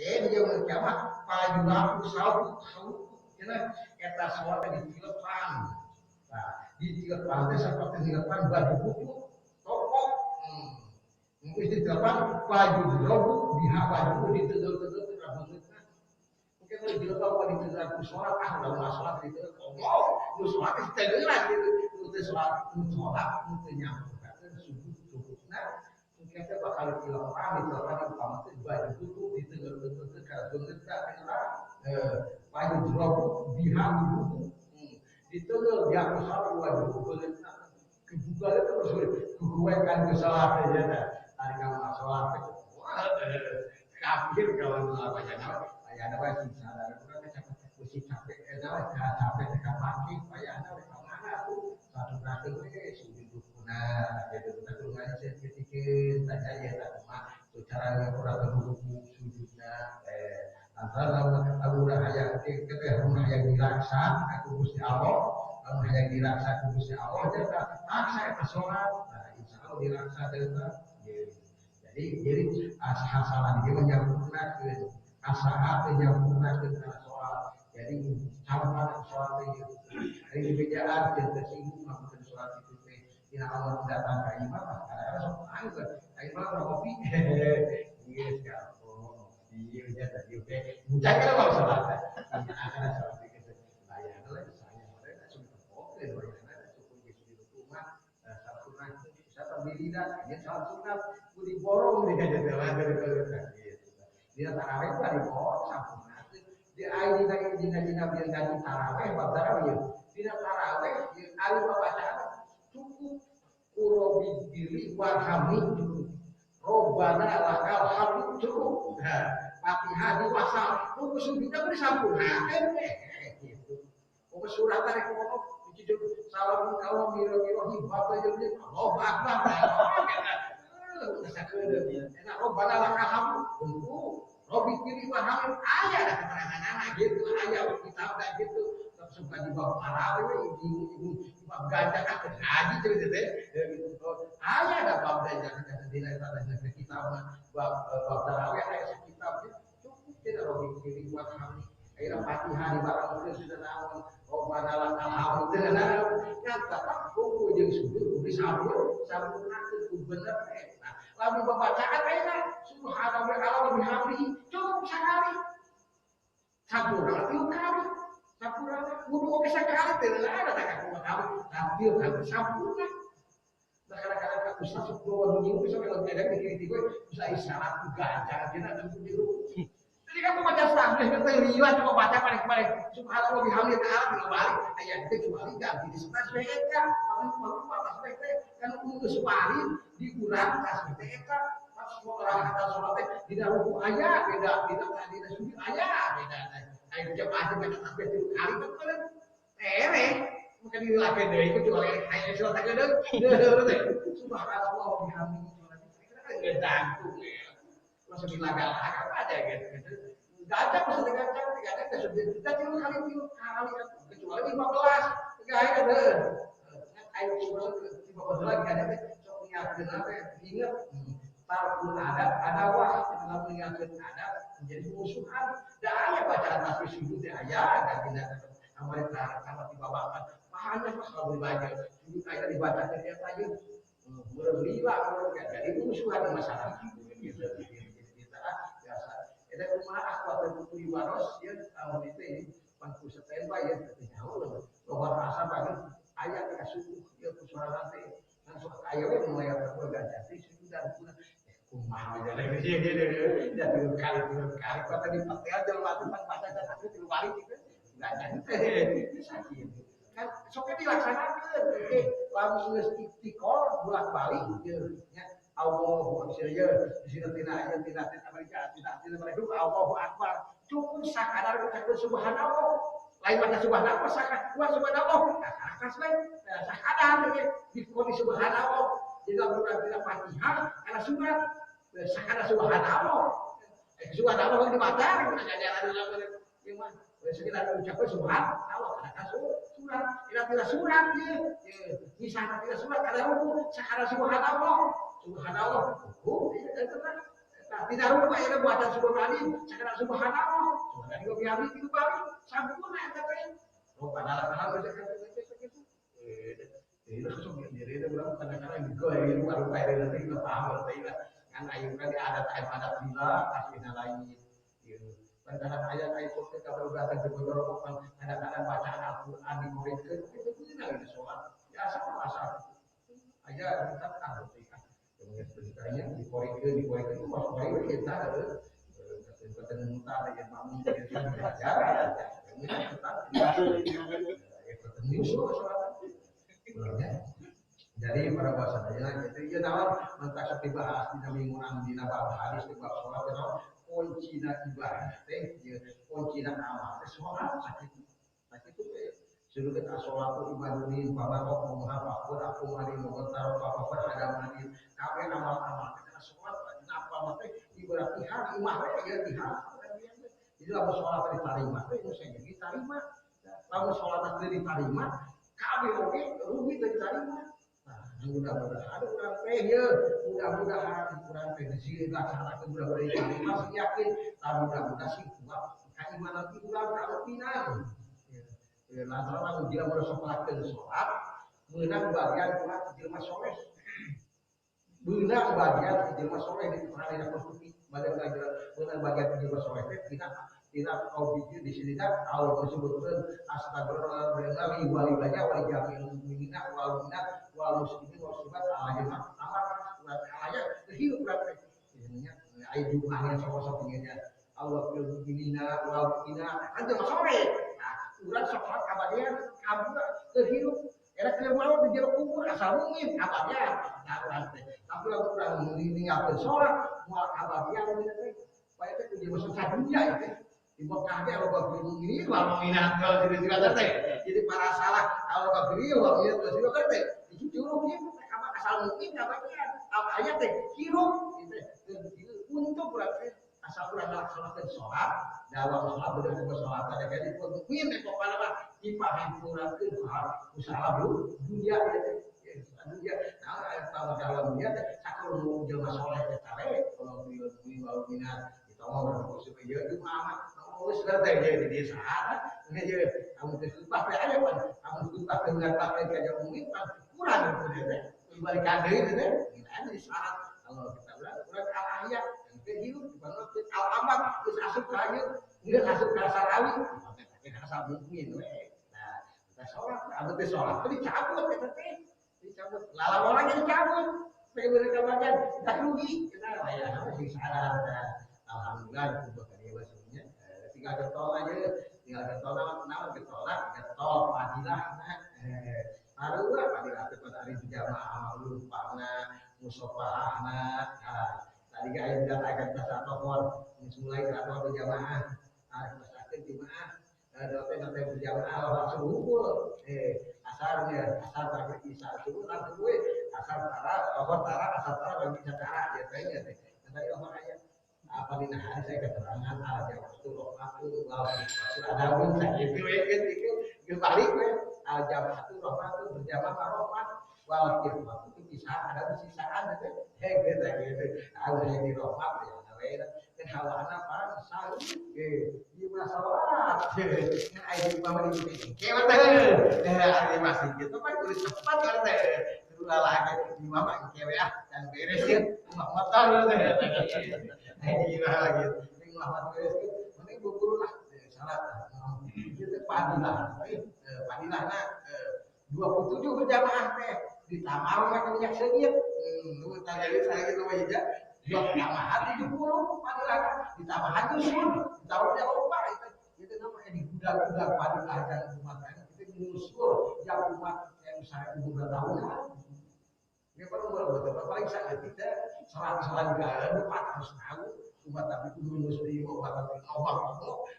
dia kiamat payulah usau cenah eta salat di tilepan. Nah, di tilepan teh seperti tilepan baju putih toko. Mungkin di tilepan baju robu biha baju ditegel-tegel teh rabeutna. Mungkin di tilepan di tilepan ku salat udah salat di tilepan. Oh, lu salat di tilepan gitu. Teu salat, teu nyambung. Subuhna mungkin teh bakal tilepan di utama teh baju putih ditegel-tegel teh ka beungeut teh baju robu biha buku. Ditegel dia salat wajib beungeut kebuka itu terus gue kan salat aja dah. Hari kamu salat kafir kalau apa ya ada apa sih sadar kan capek capek capek pagi payah ada mana tuh satu kali sujud punah gitu kita tuh ngaji sedikit saja ya tak cuma cara yang kurang berhubung sujudnya antara Abu Rahaya kita rumah yang diraksa aku Gusti Allah rumah yang diraksa aku Gusti Allah jadi paksa itu sholat nah insya Allah diraksa jadi asal dia menyempurnakan asal menyempurnakan sholat jadi camkan sholat itu dari perbedaan dan tersinggung melakukan sholat itu tidak Allah datang ke imam kadang-kadang sok ayo imam kopi iya sekarang iya jadi oke bukan kan mau sholat akan sholat itu saya adalah saya sudah oke bagaimana cukup di rumah salat sunat bisa terdiri dan dia salat sunat di borong dia jadi dia taraweh lah di borong sampun di air dina biar ganti taraweh bab taraweh dina taraweh di air bacaan cukup kurobi diri warhami cukup robana lakal hamid cukup Fatihah di pasal kudu sujudnya disampurnakeun gitu oh surat tarik kono diciduk salam kalau miro-miro hibab aja dia Allahu akbar enak robana lakal hamid Robi kiri waham ayah ada keterangan anak gitu ayah kitab dah gitu suka di bab tarawih ibu bab gajah kan haji cerita teh ayah ada bab gajah kata dina pada kitab bab tarawih ayah kitab cukup tidak robi kiri waham ayah Fatihah di barang itu sudah naon oh manalah alhamdulillah nyata buku jeung sujud disabur sampurnakeun bener lalu bacaan ayat subhanallah wa bihamdihi cukup sekali sampurna kali sampurna kudu oke sekali teh ada tak aku tahu tampil kan sampurna kadang-kadang aku satu dua minggu bisa kalau tidak dikritik gue bisa isyarat gajah kita cukup di rumah jadi kamu baca tasbih kita riwayat cuma baca paling subhanallah wa bihamdihi ta'ala balik ayat itu kecuali ganti di tasbih eta kalau tasbih teh kan geus balik diurang tasbih teh eta pas orang kata salat teh dina ruku aya beda dina sujud aya beda aya jam aja baca tasbih 3 kali kan tere mungkin dilakukan deui itu cuma aya salat teh deui subhanallah wa bihamdihi gedang masuk di laga-laga aja gitu. Gajah masuk di gajah, tidak ada kesulitan. Kita tilu kali kecuali 15, tiga hari ada. Ayo masuk 15 lagi ada. Sok niatkan apa? Ingat, tarkul ada wah dalam mengingatkan ada menjadi musuhan. Dah ayah bacaan tasbih sujud dah ayah, dan tidak amal kalau dibawakan. Mahanya pas kalau dibaca sujud ayah dibaca ternyata aja berlila kalau jadi musuhan masalah itu gitu. Ada rumah aku buku Iwaros ya tahun itu ini bangku standby ya jauh bahwa rasa banget ayat ke suku ya suara nanti langsung ayatnya mulai aku gak jadi sudah kumah aja lagi dia kali kata di pakai aja waktu baca aku tiga kali gitu nggak jadi sakit kan soknya dilaksanakan langsung istiqor bolak balik ya Allahu Akbar di sini tidak Amerika tidak mereka Allahu Akbar cukup sakadar ucapkan subhanallah lain pada subhanallah sakadar subhanallah akas lain sakadar di kondisi subhanallah jadi Al-Quran tidak Fatihah karena surat sakadar subhanallah subhanallah yang dibaca kita jalan gimana sekitar ucapkan subhanallah karena surat tidak surat misalnya tidak surat karena ruku sakadar subhanallah subhanallah itu kan tidak lupa ya baca subhanallah sekarang subhanallah subhanallah juga biar itu balik sambung naik tapi oh padahal itu langsung jadi itu bilang kadang-kadang juga itu baru kayak nanti kita paham berarti kan ayu kan ada adat bila aslinya lain gitu kadang-kadang ayat-ayat itu kalau udah terjebak kadang-kadang bacaan Al-Quran di muridkan itu tidak sholat biasa asal aja kita tahu sih kan kemudian ceritanya di korek itu pas korek kita ketemu ada yang bangun kita belajar kemudian kita ketemu sholat jadi pada bahasanya itu ya dalam mentah seperti bahas di mingguan di nabah hadis di bab sholat itu kunci ibadah kunci amal sholat sakit itu sudah kita sholat itu ibadunin pada waktu apa aku mari mau taruh apa ada mandi kafe amal kita sholat apa mati ibarat tihar imah ya tihar jadi kalau sholat diterima itu saya diterima kalau sholat diterima kafe oke rugi diterima mudah-mudahan kurang ya mudah-mudahan kurang sih laksanakan mudah-mudahan masih yakin mudah-mudahan sih kuat keimanan itu kurang kelebihan lantaran dia meresapkan sholat menang bagian sholat jelma soleh menang bagian jelma soleh di pernah konstruksi menang bagian jelma soleh tidak kau pikir di sini kan Allah disebutkan astagfirullahaladzim wali banyak wali jami'il mu'minina wal mu'minat wal muslimin wal muslimat alaihim ayat terhidup berarti ini ayat jumlahnya sama-sama Allah fil mu'minina wal mu'minat kan jelma soleh urang sholat kabagian kamu terhidup era keluar di jero kubur asal mungkin kabagian tapi kalau kurang meninggalkan sholat mau kabagian supaya itu jadi masuk dunia itu di Mekah ada kalau ini kalau minat kalau tidak teh jadi para salah kalau kafir kalau dia terus juga teh itu curug gitu apa asal mungkin kabagian apa aja teh hirup gitu untuk berarti asal kurang melaksanakan sholat dalam sholat benar-benar sholat ada jadi mungkin kok apa dipahami kurang ke usaha dunia dunia nah kalau dalam dunia sakul mau jelma soleh tetapi kalau beliau mau minat kita mau berfokus supaya itu amat mau sebentar jadi di saat ini jadi kamu kesulitan aja kan kamu kesulitan dengan pakai kayak mungkin kurang gitu deh kembali kade itu deh ini ada di saat kalau kita bilang kurang ayat hidup dibangun al-amat terus asup kayu enggak asup ke sarawi pakai asal mungkin nah kita sholat abis sholat itu dicabut kita teh dicabut lalang orang yang dicabut sebagai mereka bagian kita rugi kita ya masih sadar alhamdulillah itu tadi maksudnya tinggal getol aja tinggal getol nama getol fadilah baru fadilah itu hari berjamaah lupa musafahna tadi ayat katakan bahasa nomor mulai atau berjamaah masakin jemaah doa berjamaah langsung hukum asarnya asar bagi isya subuh langsung gue asar tara bagi cara ya kayaknya teh tadi orang ayat apa di hari saya keterangan ada waktu aku ada pun saya itu balik gue jam 1 rohatu berjamaah rohmat wal kirmat itu bisa ada sisaan gitu gitu ada yang di rohmat ya ada kan hawana para sal di masalah ai di mama di kewat ada masih gitu kan tulis cepat kan teh dulu lagi di mama kewe dan beresin motor teh ai lagi ini Muhammad beres ini guru lah salat itu padilah padilahna 27 berjamaah teh ditambah makan minyak sedikit lu tanya saya gitu aja dua jamaah 70 padilah ditambah dusun ditambah dia obat itu namanya dibudak-budak padilah dan umat itu menyusul yang umat yang saya 2 tahun ya kalau buat paling saya kita serang-serang negara 400 tahun umat tapi kudu muslim umat tapi Allah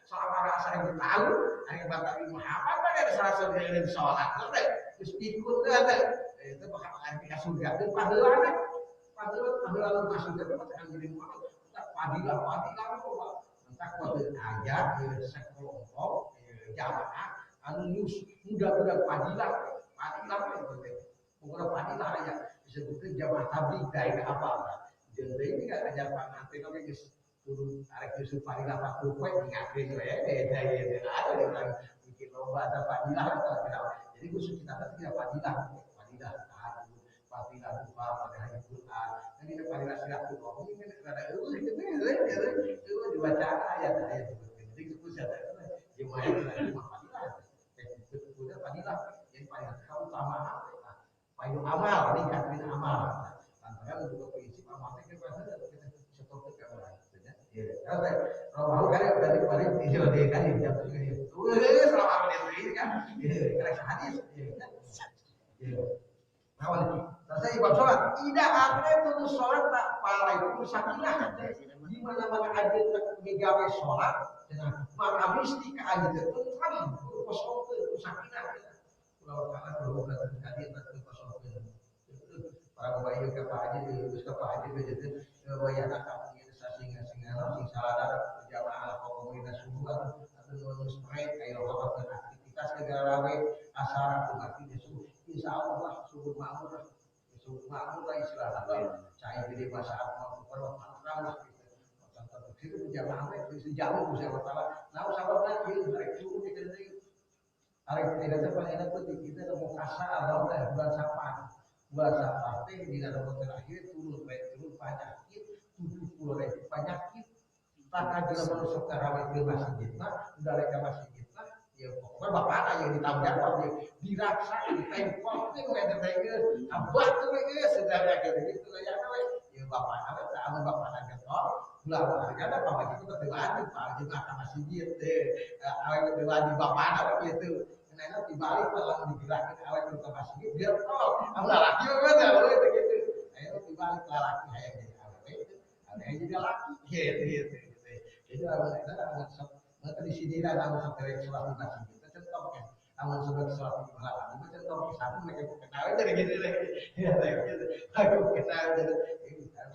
selama saya tahu hari batal Muhammad ada salah yang sholat ngerti terus ikut ada itu bakal anti surga itu pahala masuk surga itu bakal jadi Muhammad padilah entah kuat ayat sekelompok jamaah anu mudah-mudah padilah itu pokoknya padilah ya disebutkan jamaah tabligh dari apa Jadi ini kan ajar pangantin oke guys. Turun tarik Yusuf Fadilah 40 poin ngakuin gue ya. Ada yang bilang bikin lomba ada Fadilah atau jadi khusus kita tidak Fadilah. Fadilah tahajud, Fadilah duha pada hari Quran. Dan ini Fadilah silaturahmi ini kan ada itu dibaca ayat-ayat itu. Jadi khusus ada jemaah Fadilah. Udah Fadilah yang paling utama paling amal ningkatin amal. Lantaran juga prinsip amal itu kan kita setor ke orang. Ya, kalau mau kan berarti paling video deh kan jam itu. Selama ini kan, karena hadis. Kawan, selesai ibad sholat. Tidak ada itu sholat tak pala itu sakinah. Di mana-mana ada megawe sholat, maka mesti keadaan tentram, kosong ke sakinah. Kalau kalau bukan tadi kosong para bayi ke paji terus ke paji begitu wayana kamu singa sing salah jamaah komunitas subuh atau nulis mereka kayak apa aktivitas negara asal berarti besok insya Allah subuh makmur lah istilahnya cahaya gede bahasa apa perwakilan itu jamaah itu jauh bisa masalah nah sahabatnya itu itu kita hari tidak paling enak tuh kita mau kasar atau bulan sapan bahasa partai di dalam terakhir turun penyakit 70.000 penyakit tak ada masuk ke rawat di masjidnya udah mereka masjidnya ya pokoknya bapak ada yang ditanggung jawab ya diraksa ditempel itu nggak tertengger abad tuh ya sudah kayak gitu ya bapak ada tak bapak ada tol belah ada bapak itu berwajib pak juga ke masjid awal berwajib bapak ada gitu karena dibalik malah digerakin awal ke masjid biar tol awal laki kan itu gitu ayo dibalik laki kayak gitu ada yang jadi laki gitu jadi awal ada maka di sini lah namun sampai sholat di masjid kita contoh kan namun sampai sholat di malam itu contoh satu mereka kenal jadi gitu deh ya gitu aku kenal jadi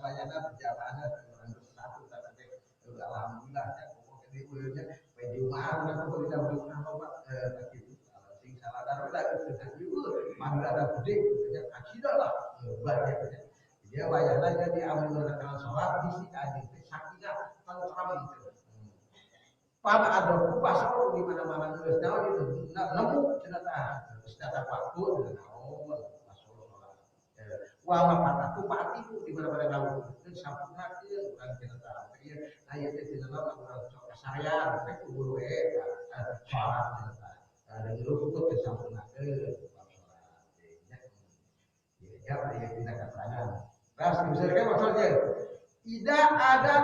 banyaknya perjalanan orang bersatu tapi alhamdulillah ya pokoknya di ulurnya Jumat aku tidak berjuang apa lagi sing salah darah itu mana ada gede ya akidah lah banyak dia bayarnya jadi amal menekan sholat di sini aja sakinah tentram itu pada ada pasal di mana-mana nulis daun itu nemu senjata waktu naon masuk sholat wama pataku patiku di mana-mana gaul itu sampurna itu bukan senjata ayat itu senjata orang kesarian itu guru sholat senjata dan itu ikut sampurna ya ya tidak keterangan ras misalkan maksudnya tidak ada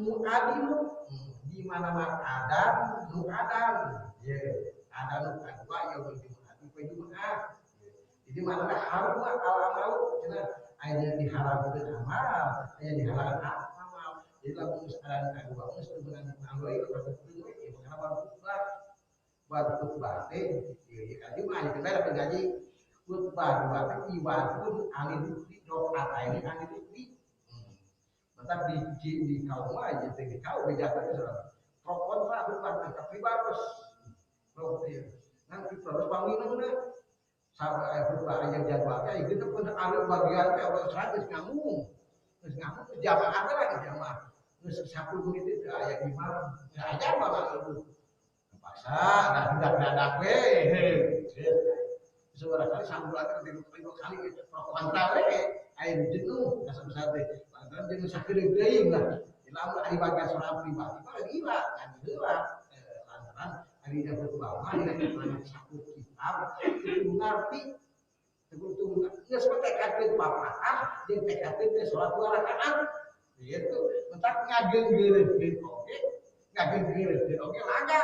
muadilu di mana-mana ada ya ada dua yang berjumlah jadi mana haram amal cina ayat diharamkan amal ayat dihalalkan amal jadi lalu misalkan kedua mesti dengan amal itu betul ya karena baru khutbah ya kaji mah ya kita dapat gaji khutbah berarti ibadah alil doa ini alil tetap di kaum aja di kaum bejakan itu pro kontra bukan tapi bagus nanti terus bangunan sampai berbagai yang jadwalnya itu pun ada bagian kalau 100 ngamu terus jamaah lagi jamaah terus 10 menit itu ayat 5 ya aja malah itu paksa dan tidak suara kali sambil akan dua kali pro kontra air jenuh kasar-kasar deh lantaran jenuh sakit-sakit lah lalu hari bagian sholat pribadi kalau gila kan gila lantaran harinya berubah hari yang satu kitab itu ngerti itu nggak seperti tekadin papahan dan tekadin ke sholat 2 rakaat itu entah ngageng-geren oke ngageng-geren oke laga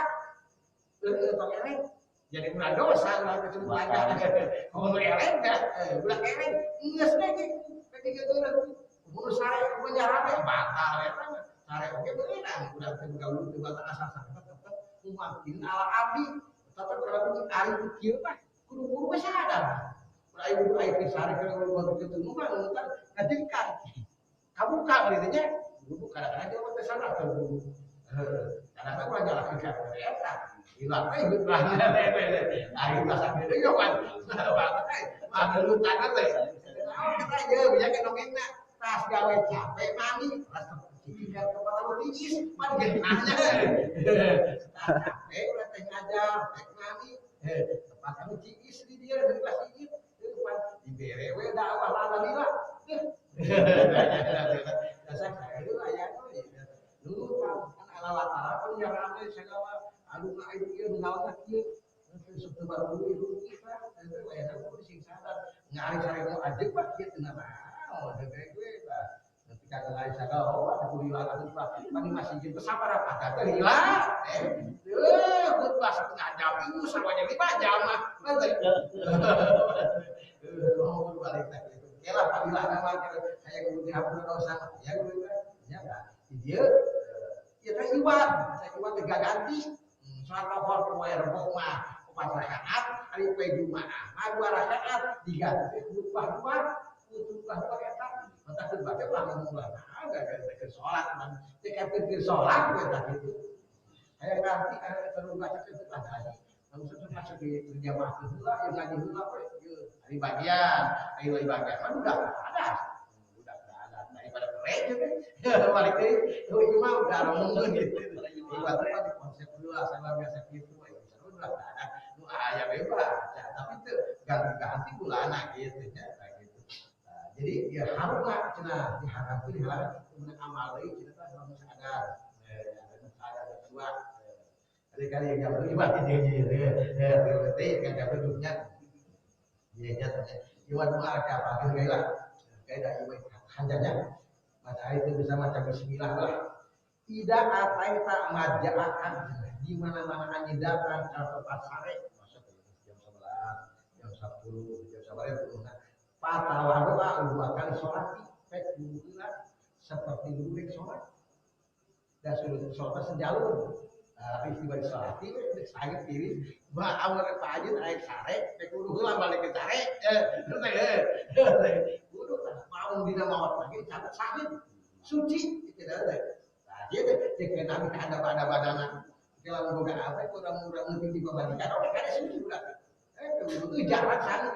oke jadi udah dosa lah kecuali kalau eleng kan udah eleng nges lagi ketika itu menurut saya penjara batal ya kan cara oke beneran udah tergabung di batas asal tetap umatin ala abdi tetap kalau hari kecil mah guru-guru masih ada ibu air sehari kalau baru ketemu mah nonton ngajikan kamu kak beritanya guru kadang-kadang dia mau sana tuh kadang-kadang belajar lagi kan ternyata hilang ikut belajar hari bahasa itu juga kan ada lu tangan deh kita aja bisa kita dongeng nak tas gawe capek mani rasa cici kan kepala lu tiis pan genahnya capek udah teh ngajar teh mani tempat kamu ciis di dia dari kelas ciis pan dibere we dakwah alhamdulillah dasar saya itu aya dulu kan ala latara kan ya rame segala aduh itu ieu naon kieu sebab baru itu kita itu aya kudu sing sadar ngari cari mau ajek pak kieu teu naon kayak gue ketika ngelai sagala oh ada kuliah atuh pak mani masih jeung sabaraha pada teh hilang khutbah setengah jam itu samanya 5 jam mah oh balik teh gitu kela padilah nama kayak kudu dihapus dosa ya kudu ya dia ya teh iwan teh ganti salat lohor poe rebo mah 4 rakaat hari poe Jumaah 2 rakaat diganti khutbah eta mata khutbah teh lah mulai agak ke salat man teh ke salat we tah kitu aya ngarti aya terus baca teh tah haji lalu sesuatu masuk di jamaah heula yang ngaji heula we hari bagian mah udah ada daripada keren gitu balik deui imam udah rombongan gitu ibarat mah di konsep heula sama biasa kitu udah ada nu aya bebas tapi teu ganti-ganti bulana gitu nya gitu jadi ya haruslah cenah diharapkeun dilarang kemudian amal deui cenah tah lamun sadar ada kedua kali-kali yang jam 5 dia kan jam duduknya dia nya iwan mah ada apa gila kayak iwan hanjanya baca itu bisa macam bismillah lah tidak ataita maja'akan di mana-mana anjing datang ke tempat sare masuk jam 11 jam 10 jam 11 itu nah patah doa 2 kali sholat pek dululah seperti dulu sholat dan sudah sholat sejalur peristiwa sholat itu sakit kiri bah awal pagi naik sare pek kudu heula balik ke sare kudu mau dina mawat lagi catat sakit suci tidak ada dia teh nabi ada badangan kalau boga apa kurang-kurang ngerti di pembalikan oke kada suci berarti itu jarak sana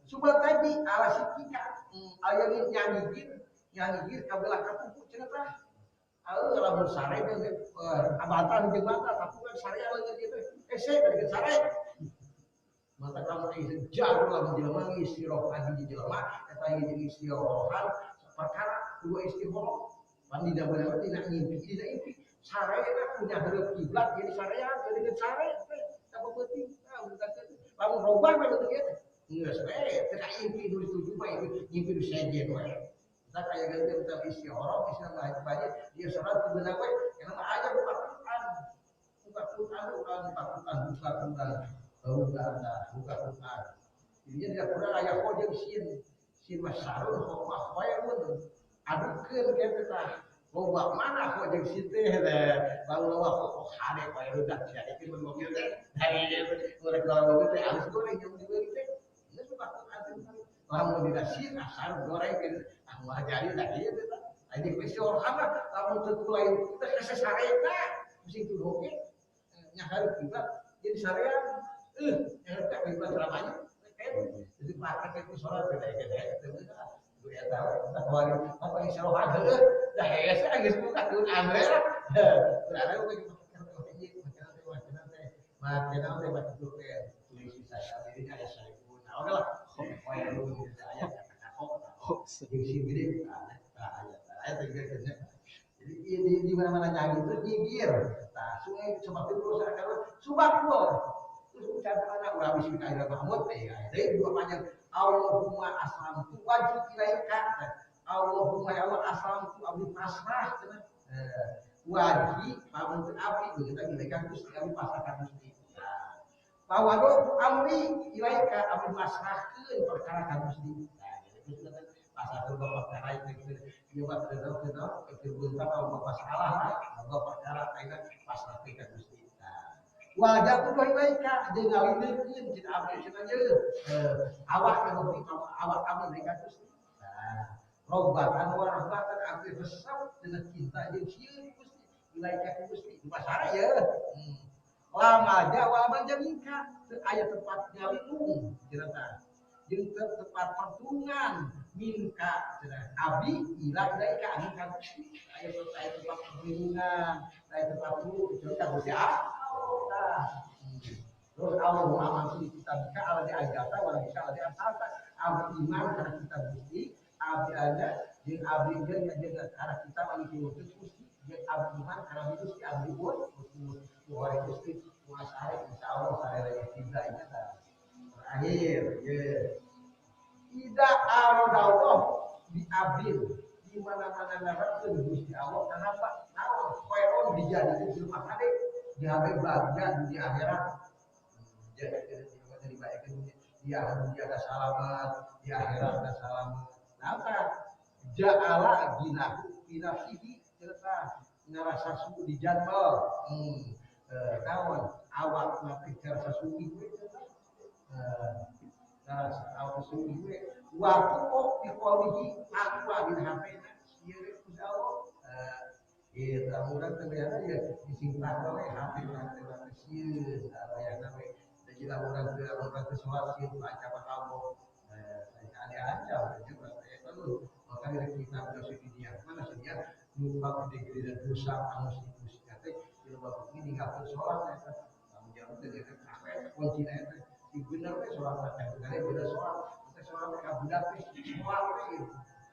subang tadi ala sikika ayanin nyanyigir kabelah katupu cenah tah lamun sare teh abatan jeung mata tapi kan sare leungit kitu ese dari sare mata kamu jago lamun jelema istirahat di jelema eta jeung istirahat perkara dua istirahat mandi da bener tidak ngimpi sare eta punya heureuk kiblat jadi sarean jadi sare apa penting lamun robah mah teh kieu geus we teh ngimpi nu dituju mah ngimpi nu sejen we kita kayak ganti kita isi orang isi nama banyak dia sholat di benak we yang nama aja buka Quran buka Quran ini dia Quran ayat kojeng sin masarun hokmah khairun adukeun kieu tah loba mana kojeng sin teh lalu loba kok hade khairun dah sia iki mun mobil teh hari goreng mobil teh alus goreng yang dibeli teh ini buka Quran lamun dikasih asar goreng wah jadi dah ieu teh ini kuisi orang mah lamun teu lain kita kase sareta mesti itu oke nya hareup kiblat jadi sarean eta kiblat ramanya jadi pakai itu salat beda teu gue ya tahu kita kawari apa isi rohan heuh dah hese geus buka Quran we lah berarti macam teh baca dulu teh tulis saya ini ada saya pun oke lah saya jadi si gede ayat jadi di mana-mana nyanyi terus nyinggir nah sungai seperti terus subak gol terus ucapan anak ulah bismillah Mahmud dari dua panjang Allahumma aslamtu wajib ilaika Allahumma ya Allah aslamtu abdi pasrah wajib pamun api kita ilaika Gusti kami pasrahkan Gusti bahwa do amri ilaika abdi pasrahkeun perkara ka Gusti pasal itu perkara itu dia buat itu bunta kalau masalah kalau perkara kaitan pasal kita Gusti wajah tu baik-baik dengan ini kita ambil saja awak kalau kita awak ambil mereka Gusti robatan warahmatan ambil resep dengan cinta jeung sieun Gusti ilaika Gusti di pasar ya lama aja lama jamika ayat tempat nyalindung cerita jeung tempat pertungan minka abi ila ilaika anu kan aya tempat perlindungan aya tempat dulu cerita Gusti Allah. Terus Allah Muhammad di kita bika ala di ajata wala bisa ala di asata abdi iman karena kita Gusti abdi ada jeung abdi jeung karena kita wanita Gusti jeung abdi iman karena Gusti abdi buat Tuhan Gusti kuasa insyaallah sareng kita ini terakhir ya. Tidak aradallah di abdin di mana-mana ngarepkeun Gusti Allah kenapa? Naon koeron dijadikeun jelema kade dihabe bagian di akhirat. Jadi dibayakeun di dunia ada selamat, di akhirat ada selamat. Napa? Ja'ala ginahu binafsihi cerita ngarasa suku di jadwal. Naon awak mati ngarasa suku we awak suku we waktu kok dikolihi aku adin hapena ieu Gusti Allah. Kita urang ternyata ya disingkat oleh hati orang sieun alayana we jadi orang ke sholat sieun baca Allah saya ada juga itu makanya kita harus di dia mana saja lupa gede dan dosa anu situs teh di lomba ini ninggalkeun sholat eta kamu jangan teh sampai kunci eta si bener we sholat teh kare bener sholat ka budak teh sholat we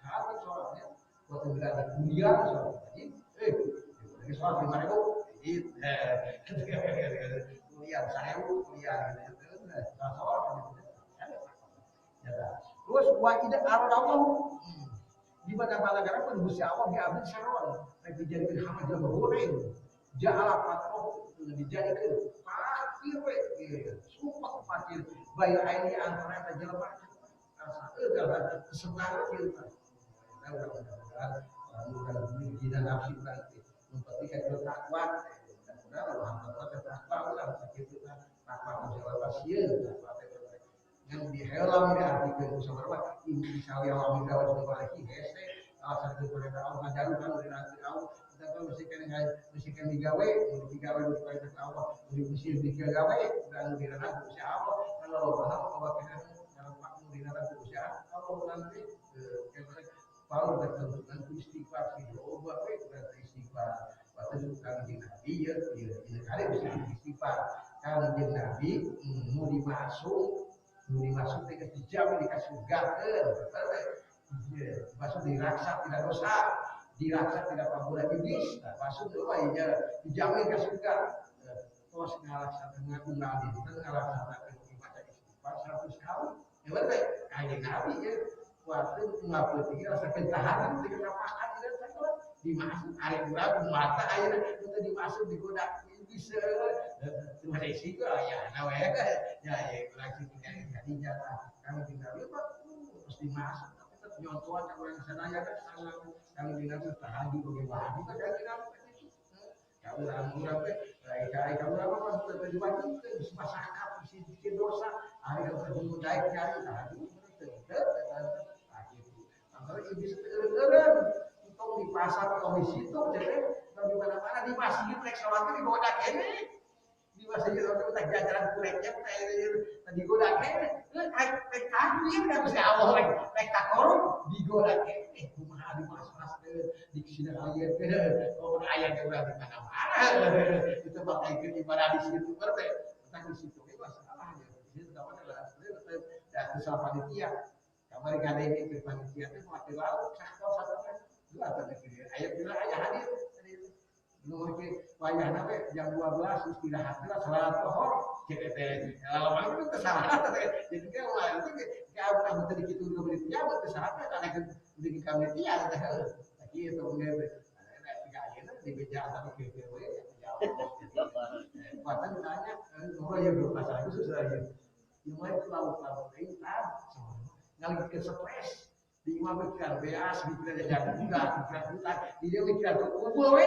harus sholatnya waktu berada kuliah sholat jadi sholat 5.000 kuliah 1.000 kuliah gitu sholat terus wa ida aradallah di mana negara pun Gusti Allah diambil saron rek dijadikeun hama jelema goreng ja'ala patroh dijadikeun fakir we sumpah fakir bayi aini antara eta jelema asa eueuh kesenangan kieu mudah-mudahan kita nafsi berarti memperhatikan takwa mudah-mudahan Allah hampa takwa ulah sakitu takwa menjawab sieun yang dihelam diartikan sabarwa insyaallah Allah minta wa baraki hese asal itu pada Allah ngajaru kan dari nanti Allah kita kan mesti kan digawe di pada Allah mesti digawe dan dirana Gusti Allah kalau Allah Allah kan dalam waktu dirana Gusti Allah nanti kalau bertentukan istighfar doa we berarti istighfar waktu kang Nabi ya kali bisa istighfar kang Nabi mau dimasuk teh dijamin dikasih surga masuk diraksa tidak dosa diraksa tidak pamula iblis masuk itu ya dijamin ke surga terus ngalaksanakan ngaji ngalaksanakan ibadah istighfar 100 kali ya betul kanjeng Nabi ya waktu ngapeuting rasakeun tahanan di kerapakan dimasuk arek urang mata ayeuna itu dimasuk digoda bisa cuma resiko ya nawe ya urang sih Khadijah kami tinggal terus dimasuk tapi tetap nyontohan kalau yang sana ya kan kami tinggal tahajud bagaimana kita kan kalau orang teh kayak kamu apa pas terjadi itu masyarakat isi dosa hari yang terjadi naik nyari tahajud antara iblis keren untuk di pasar atau di situ jadi di mana-mana di masjid rek sholatnya di goda kene di masjid itu kita jajaran kureknya tadi goda kene rek takbir kan Gusti Allah rek takorum di goda kene kumaha di mas-mas di sini ayat oh ayat udah di mana-mana itu pakai ibadah di situ berarti tentang di situ itu masalah ya di situ kapan adalah ya kesal panitia kamari kadang itu panitia itu mati laut satu dua tadi ayat bilang ayat hadir nomor ke wayahna we jam 12 istirahat lah salat zuhur CPT lama itu kesalahan jadi kan itu kayak kamu tadi gitu udah beli ya buat kesalahan ada di kami dia lagi itu nggak tiga ayat di beja sama KPW buatan tanya nomor yang belum masalah itu susah ya yang lain itu laut ini ngalih ke stres di mana pikiran beas pikiran jadi enggak pikiran bukan dia pikiran kubur we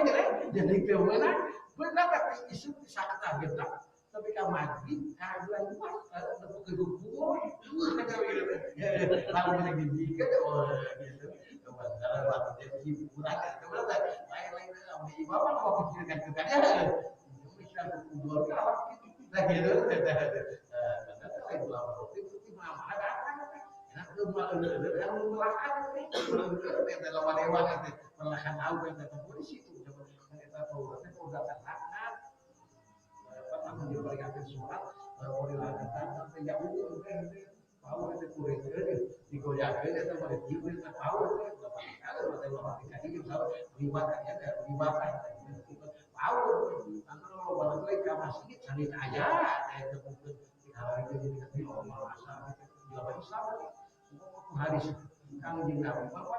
jadi kemana benar tapi isu bisa kita gerak tapi kamari kaguan mas untuk ke kubur kata gitu lalu kita dibikin oh gitu kalau waktu dia hiburan kemana lain-lain di bawah mau pikirkan ke kan ya pikiran kubur kan gitu nah gitu itu lama itu mama ada yang melakukan itu lawan dewan itu melakukan tahu itu polisi itu kita tahu itu udah terlaksana apa menjadi surat orang lain tapi ya udah tahu itu kulit itu digoyahkan itu pada jiwa itu tahu itu kalau ada orang yang tahu riwayatnya ada riwayat tahu kalau orang lain kamar sedikit cari aja kayak itu mungkin kalau itu jadi malah asal itu Islam hari kang jinnawi bahwa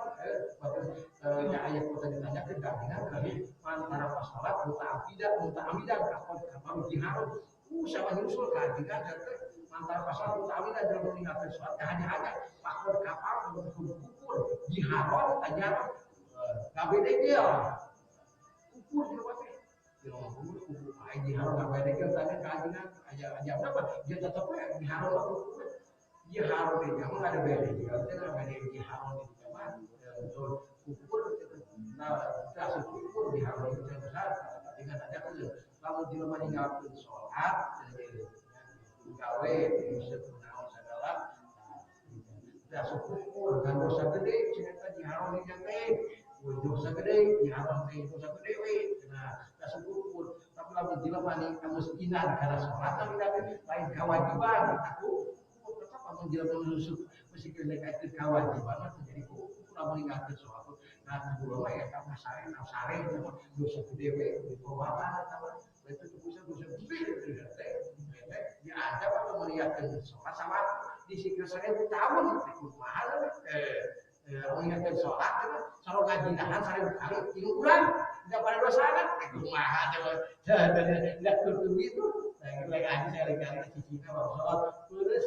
nya ayat kota ditanya ke dengan antara pasalat muta amidan apa jihad sama nyusul kajian antara pasalat muta amidan dalam meninggalkan sholat hanya pakor kapal untuk ukur jihad ajar KBD dia ukur di luar ukur jihad KBD dia tanya kajian aja berapa dia tetap jihad dia harus ini, kamu ada beda dia, kita ada beda harus ini, cuman untuk ukur, nah kita ukur di harus itu besar, dengan ada kan, kalau dia meninggalkan sholat, gawe bisa menawan segala, kita ukur dan dosa gede, cerita di harus dijaga, dosa gede, di harus dosa gede, nah kita ukur, tapi kalau dia meninggalkan karena sholat, tapi lain kewajiban, aku menjelaskan menusuk meskipun mereka itu kewajiban menjadi kurang mengingatkan sesuatu nah kedua ya karena sare dosa gede di bawah itu bisa dosa gede ya ada waktu melihatkan sholat sama di sikir saya itu tahun ikut mahal mengingatkan sholat kalau ngaji nahan saya berkali tiga bulan tidak pada dosa kan ikut mahal tidak tertutup itu lagi saya lagi cicinya bahwa sholat terus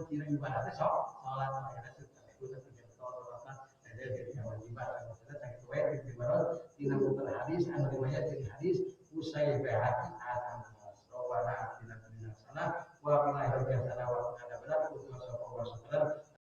kira ibaratnya sholat ada itu tapi sholat ada jadi kewajiban kita sakit wajib ibarat tinang hadis anu riwayat dari hadis usai bahati akan robbana atina fid dunya hasanah wa fil akhirati hasanah wa qina adzabannar